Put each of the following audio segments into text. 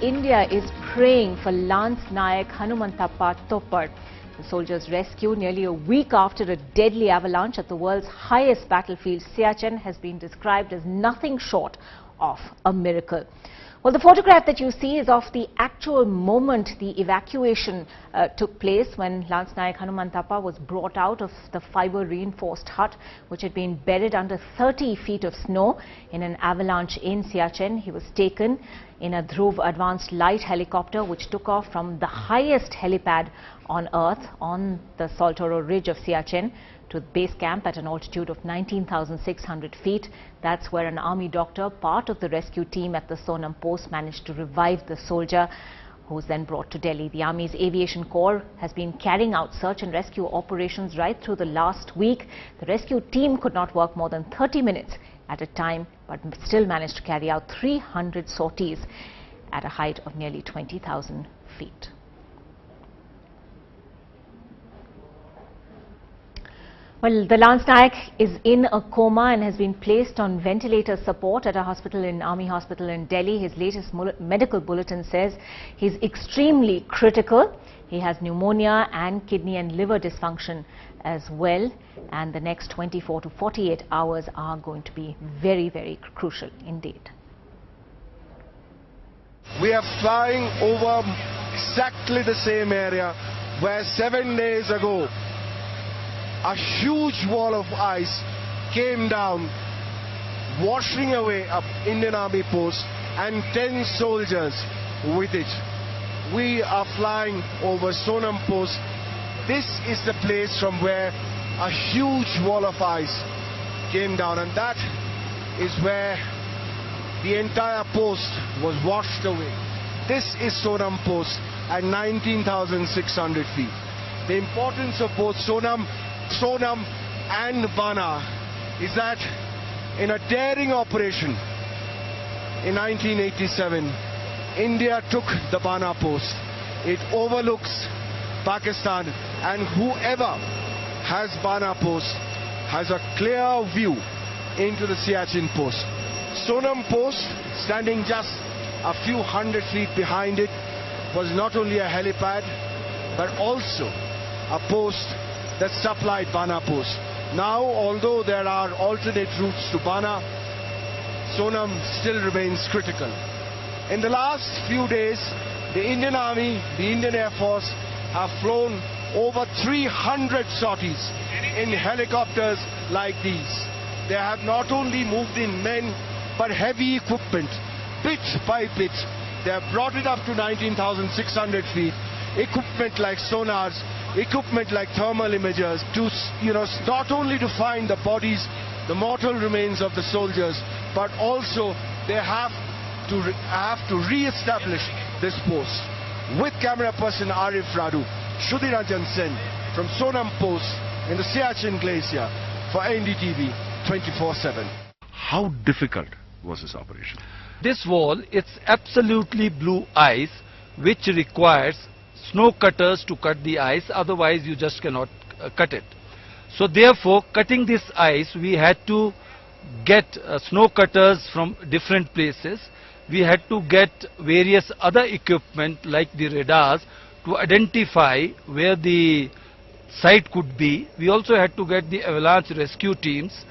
India is praying for Lance Nayak Hanumantappa Toppad. The soldiers' rescue nearly a week after a deadly avalanche at the world's highest battlefield, Siachen, has been described as nothing short of a miracle. Well, the photograph that you see is of the actual moment the evacuation took place when Lance Nayak Hanumantappa was brought out of the fibre-reinforced hut, which had been buried under 30 feet of snow in an avalanche in Siachen. He was taken in a Dhruv advanced light helicopter, which took off from the highest helipad on Earth on the Saltoro ridge of Siachen to base camp at an altitude of 19,600 feet. That's where an army doctor, part of the rescue team at the Sonam post, managed to revive the soldier, who was then brought to Delhi. The Army's Aviation Corps has been carrying out search and rescue operations right through the last week. The rescue team could not work more than 30 minutes at a time, but still managed to carry out 300 sorties at a height of nearly 20,000 feet. Well, the Lance Nayak is in a coma and has been placed on ventilator support at a hospital Army hospital in Delhi. His latest medical bulletin says he's extremely critical. He has pneumonia and kidney and liver dysfunction as well. And the next 24 to 48 hours are going to be very, very crucial indeed. We are flying over exactly the same area where 7 days ago a huge wall of ice came down, washing away an Indian Army post and 10 soldiers with it. We are flying over Sonam post. This is the place from where a huge wall of ice came down, and that is where the entire post was washed away. This is Sonam post at 19,600 feet. The importance of both Sonam and Bana is that in a daring operation in 1987, India took the Bana post. It overlooks Pakistan, and whoever has Bana post has a clear view into the Siachen post. Sonam post, standing just a few hundred feet behind it, was not only a helipad but also a post that supplied Bana post. Now, although there are alternate routes to Bana, Sonam still remains critical. In the last few days, the Indian Army, the Indian Air Force have flown over 300 sorties in helicopters like these. They have not only moved in men but heavy equipment, bit by bit. They have brought it up to 19,600 feet. Equipment like sonars, equipment like thermal imagers, to not only to find the bodies, the mortal remains of the soldiers, but also they have to re-establish this post. With camera person Arif Radu, Shudhirajan Sen from Sonam Post in the Siachen Glacier for NDTV 24/7. How difficult was this operation? This wall, it's absolutely blue ice, which requires snow cutters to cut the ice, otherwise you just cannot cut it. So therefore, cutting this ice, we had to get snow cutters from different places. We had to get various other equipment like the radars to identify where the site could be. We also had to get the avalanche rescue teams.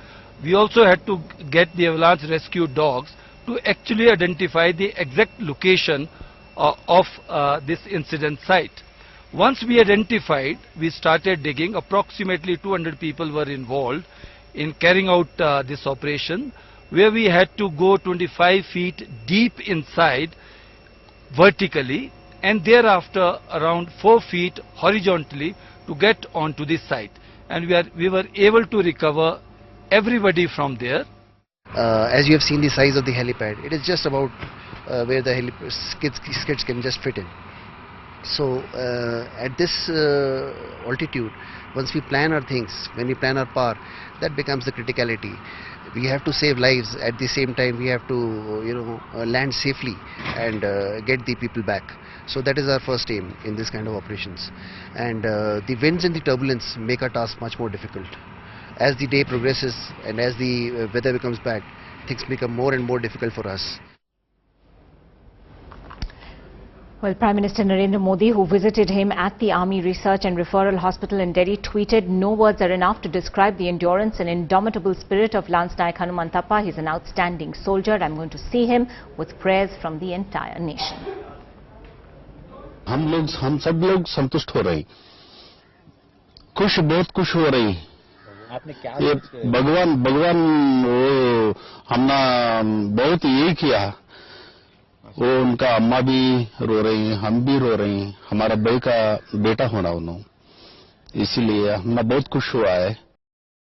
We also had to get the avalanche rescue dogs to actually identify the exact location of this incident site. Once we identified, we started digging. Approximately 200 people were involved in carrying out this operation, where we had to go 25 feet deep inside vertically, and thereafter around 4 feet horizontally to get onto the site. And we were able to recover everybody from there. As you have seen the size of the helipad, it is just about where the skids can just fit in. So at this altitude, once we plan our things, when we plan our power, that becomes the criticality. We have to save lives. At the same time, we have to land safely and get the people back. So that is our first aim in this kind of operations. And the winds and the turbulence make our task much more difficult. As the day progresses and as the weather becomes bad, things become more and more difficult for us. Well, Prime Minister Narendra Modi, who visited him at the Army Research and Referral Hospital in Delhi, tweeted, "No words are enough to describe the endurance and indomitable spirit of Lance Naik Hanumantappa. He's an outstanding soldier. I'm going to see him with prayers from the entire nation." हम सब लोग संतुष्ट हो रहे हैं, बहुत खुश हो रही। आपने क्या ये भगवान वो हमने बहुत ये किया, वो उनका अम्मा भी रो रही हैं, हम भी रो रहे हैं, हमारा भाई का बेटा होना उन्होंने, इसीलिए हमने बहुत खुश हुआ है।